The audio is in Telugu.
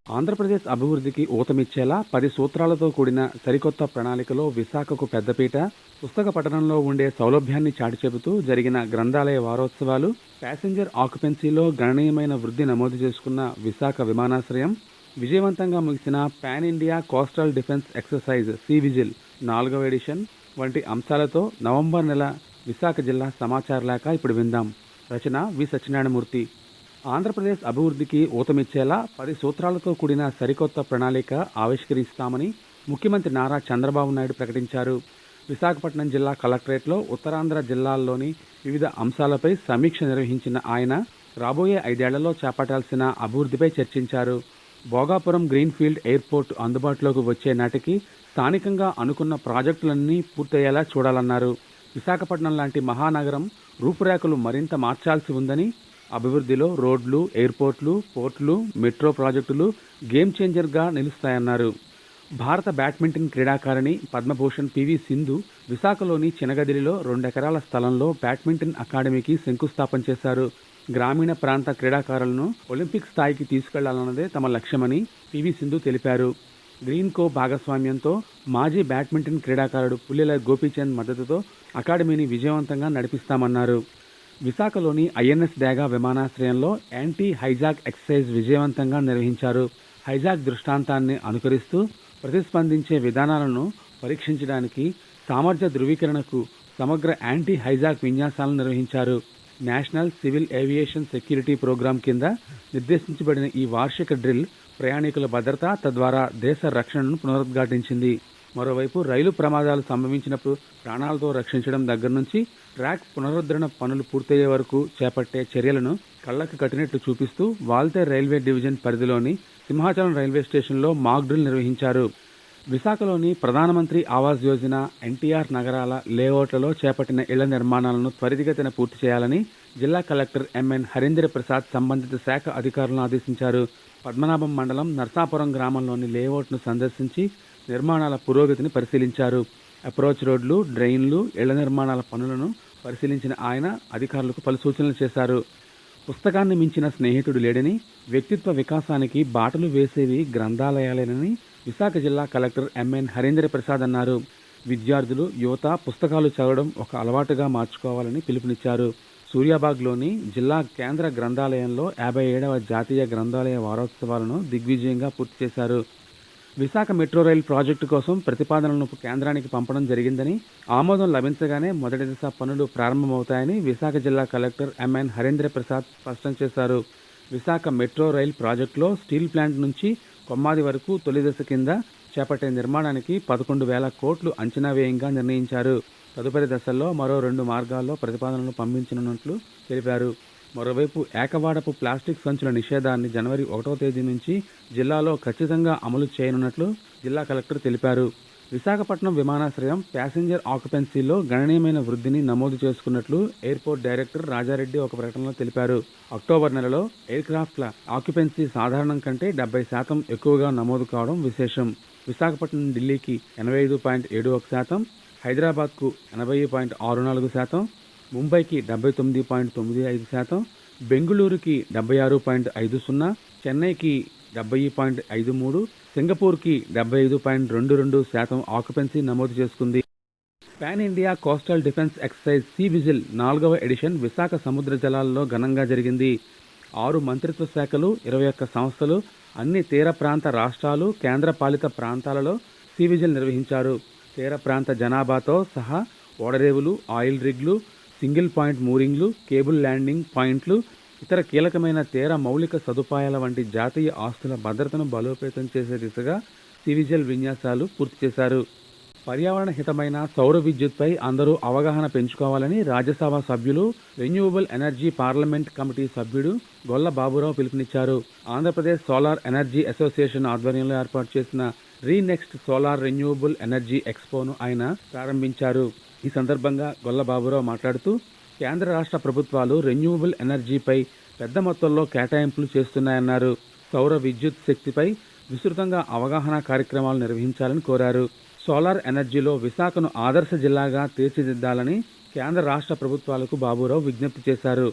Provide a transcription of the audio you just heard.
ఆంధ్రప్రదేశ్ అభివృద్ధికి ఊతమిచ్చేలా 10 సూత్రాలతో కూడిన సరికొత్త ప్రణాళికలో విశాఖకు పెద్దపీట, పుస్తక పఠనంలో ఉండే సౌలభ్యాన్ని చాటిచెబుతూ జరిగిన గ్రంథాలయ వారోత్సవాలు, ప్యాసింజర్ ఆక్యుపెన్సీలో గణనీయమైన వృద్ధి నమోదు చేసుకున్న విశాఖ విమానాశ్రయం, విజయవంతంగా ముగిసిన pan India coastal defence exercise sea vigil 4వ ఎడిషన్ వంటి అంశాలతో నవంబర్ నెల విశాఖ జిల్లా సమాచార లేఖ ఇప్పుడు విందాం. రచన వి సత్యనారాయణమూర్తి. ఆంధ్రప్రదేశ్ అభివృద్ధికి ఊతమిచ్చేలా 10 సూత్రాలతో కూడిన సరికొత్త ప్రణాళిక ఆవిష్కరిస్తామని ముఖ్యమంత్రి నారా చంద్రబాబు నాయుడు ప్రకటించారు. విశాఖపట్నం జిల్లా కలెక్టరేట్లో ఉత్తరాంధ్ర జిల్లాల్లోని వివిధ అంశాలపై సమీక్ష నిర్వహించిన ఆయన రాబోయే 5 ఏళ్లలో చేపట్టాల్సిన అభివృద్ధిపై చర్చించారు. భోగాపురం గ్రీన్ఫీల్డ్ ఎయిర్పోర్ట్ అందుబాటులోకి వచ్చే నాటికి స్థానికంగా అనుకున్న ప్రాజెక్టులన్నీ పూర్తయ్యేలా చూడాలన్నారు. విశాఖపట్నం లాంటి మహానగరం రూపురేఖలు మరింత మార్చాల్సి ఉందని, అభివృద్ధిలో రోడ్లు, ఎయిర్పోర్ట్లు, పోర్టులు, మెట్రో ప్రాజెక్టులు గేమ్ చేంజర్గా నిలుస్తాయన్నారు. భారత బ్యాడ్మింటన్ క్రీడాకారిణి పద్మభూషణ్ పివి సింధు విశాఖలోని చినగదిలిలో 2 ఎకరాల స్థలంలో బ్యాడ్మింటన్ అకాడమీకి శంకుస్థాపన చేశారు. గ్రామీణ ప్రాంత క్రీడాకారులను ఒలింపిక్ స్థాయికి తీసుకెళ్లాలన్నదే తమ లక్ష్యమని పివి సింధు తెలిపారు. గ్రీన్ కో భాగస్వామ్యంతో మాజీ బ్యాడ్మింటన్ క్రీడాకారుడు పుల్లెల గోపీచంద్ మద్దతుతో అకాడమీని విజయవంతంగా నడిపిస్తామన్నారు. విశాఖలోని ఐఎన్ఎస్ డేగా విమానాశ్రయంలో యాంటీ హైజాక్ ఎక్సర్సైజ్ విజయవంతంగా నిర్వహించారు. హైజాక్ దృష్టాంతాన్ని అనుకరిస్తూ ప్రతిస్పందించే విధానాలను పరీక్షించడానికి సామర్థ్య ధృవీకరణకు సమగ్ర యాంటీ హైజాక్ విన్యాసాలను నిర్వహించారు. National civil aviation security programme కింద నిర్దేశించబడిన ఈ వార్షిక డ్రిల్ ప్రయాణికుల భద్రత, తద్వారా దేశ రక్షణను పునరుద్ఘాటించింది. మరోవైపు రైలు ప్రమాదాలు సంభవించినప్పుడు ప్రాణాలతో రక్షించడం దగ్గర నుంచి ట్రాక్ పునరుద్ధరణ పనులు పూర్తయ్యే వరకు చేపట్టే చర్యలను కళ్లకు కట్టినట్లు చూపిస్తూ వాల్తేర్ రైల్వే డివిజన్ పరిధిలోని సింహాచలం రైల్వే స్టేషన్లో మాక్ డ్రిల్ నిర్వహించారు. విశాఖలోని ప్రధానమంత్రి ఆవాస్ యోజన, ఎన్టీఆర్ నగరాల లేఅవుట్లలో చేపట్టిన ఇళ్ల నిర్మాణాలను త్వరితగతిన పూర్తి చేయాలని జిల్లా కలెక్టర్ ఎంఎన్ హరీంద్ర ప్రసాద్ సంబంధిత శాఖ అధికారులను ఆదేశించారు. పద్మనాభం మండలం నర్సాపురం గ్రామంలోని లేఅవుట్ను సందర్శించి నిర్మాణాల పురోగతిని పరిశీలించారు. అప్రోచ్ రోడ్లు, డ్రైన్లు, ఇళ్ల నిర్మాణాల పనులను పరిశీలించిన ఆయన అధికారులకు పలు సూచనలు చేశారు. పుస్తకాన్ని మించిన స్నేహితుడు లేడని, వ్యక్తిత్వ వికాసానికి బాటలు వేసేవి గ్రంథాలయాలేనని విశాఖ జిల్లా కలెక్టర్ ఎంఎన్ హరీంద్ర ప్రసాద్ అన్నారు. విద్యార్థులు, యువత పుస్తకాలు చదవడం ఒక అలవాటుగా మార్చుకోవాలని పిలుపునిచ్చారు. సూర్యాబాగ్లోని జిల్లా కేంద్ర గ్రంథాలయంలో 57వ జాతీయ గ్రంథాలయ వారోత్సవాలను దిగ్విజయంగా పూర్తి చేశారు. విశాఖ మెట్రో రైల్ ప్రాజెక్టు కోసం ప్రతిపాదనలను కేంద్రానికి పంపడం జరిగిందని, ఆమోదం లభించగానే మొదటి దశ పనులు ప్రారంభమవుతాయని విశాఖ జిల్లా కలెక్టర్ ఎంఎన్ హరీంద్ర ప్రసాద్ స్పష్టం చేశారు. విశాఖ మెట్రో రైల్ ప్రాజెక్టులో స్టీల్ ప్లాంట్ నుంచి కొమ్మాది వరకు తొలి దశ కింద చేపట్టే నిర్మాణానికి 11,000 కోట్లు అంచనా వ్యయంగా నిర్ణయించారు. తదుపరి దశల్లో మరో 2 మార్గాల్లో ప్రతిపాదనలు పంపించనున్నట్లు తెలిపారు. మరోవైపు ఏకవాడపు ప్లాస్టిక్ సంచుల నిషేధాన్ని జనవరి 1వ తేదీ నుంచి జిల్లాలో ఖచ్చితంగా అమలు చేయనున్నట్లు జిల్లా కలెక్టర్ తెలిపారు. విశాఖపట్నం విమానాశ్రయం ప్యాసింజర్ ఆక్యుపెన్సీలో గణనీయమైన వృద్ధిని నమోదు చేసుకున్నట్లు ఎయిర్పోర్ట్ డైరెక్టర్ రాజారెడ్డి ఒక ప్రకటనలో తెలిపారు. అక్టోబర్ నెలలో ఎయిర్క్రాఫ్ట్ల ఆక్యుపెన్సీ సాధారణం కంటే 70% ఎక్కువగా నమోదు కావడం విశేషం. విశాఖపట్నం ఢిల్లీకి 85.71%, హైదరాబాద్కు 80.64%, ముంబైకి 79.95%, బెంగళూరుకి 76.50%, చెన్నైకి 70.53%, సింగపూర్కి 75.22% ఆక్యుపెన్సీ నమోదు చేసుకుంది. Pan India coastal defence exercise sea vigil 4వ ఎడిషన్ విశాఖ సముద్ర జలాల్లో ఘనంగా జరిగింది. 6 మంత్రిత్వ శాఖలు, 21 సంస్థలు, అన్ని తీర ప్రాంత రాష్ట్రాలు, కేంద్రపాలిత ప్రాంతాలలో సీ విజిల్ నిర్వహించారు. తీర ప్రాంత జనాభాతో సహా ఓడరేవులు, ఆయిల్ రిగ్లు, సింగిల్ పాయింట్ మూరింగ్లు, కేబుల్ ల్యాండింగ్ పాయింట్లు, ఇతర కీలకమైన తీర మౌలిక సదుపాయాల వంటి జాతీయ ఆస్తుల భద్రతను బలోపేతం చేసే దిశగా సీ విజిల్ విన్యాసాలు పూర్తి చేశారు. పర్యావరణ హితమైన సౌర విద్యుత్పై అందరూ అవగాహన పెంచుకోవాలని రాజ్యసభ సభ్యులు, రెన్యూవబుల్ ఎనర్జీ పార్లమెంట్ కమిటీ సభ్యుడు గొల్ల బాబురావు పిలుపునిచ్చారు. ఆంధ్రప్రదేశ్ సోలార్ ఎనర్జీ అసోసియేషన్ ఆధ్వర్యంలో ఏర్పాటు చేసిన రీనెక్స్ట్ సోలార్ రెన్యూవబుల్ ఎనర్జీ ఎక్స్పోను ఆయన ప్రారంభించారు. ఈ సందర్భంగా గొల్ల బాబురావు మాట్లాడుతూ, కేంద్ర రాష్ట్ర ప్రభుత్వాలు రెన్యూవబుల్ ఎనర్జీపై పెద్ద మొత్తంలో కేటాయింపులు చేస్తున్నాయన్నారు. సౌర విద్యుత్ శక్తిపై విస్తృతంగా అవగాహన కార్యక్రమాలు నిర్వహించాలని కోరారు. సోలార్ ఎనర్జీలో విశాఖను ఆదర్శ జిల్లాగా తీర్చిదిద్దాలని కేంద్ర రాష్ట్ర ప్రభుత్వాలకు బాబురావు విజ్ఞప్తి చేశారు.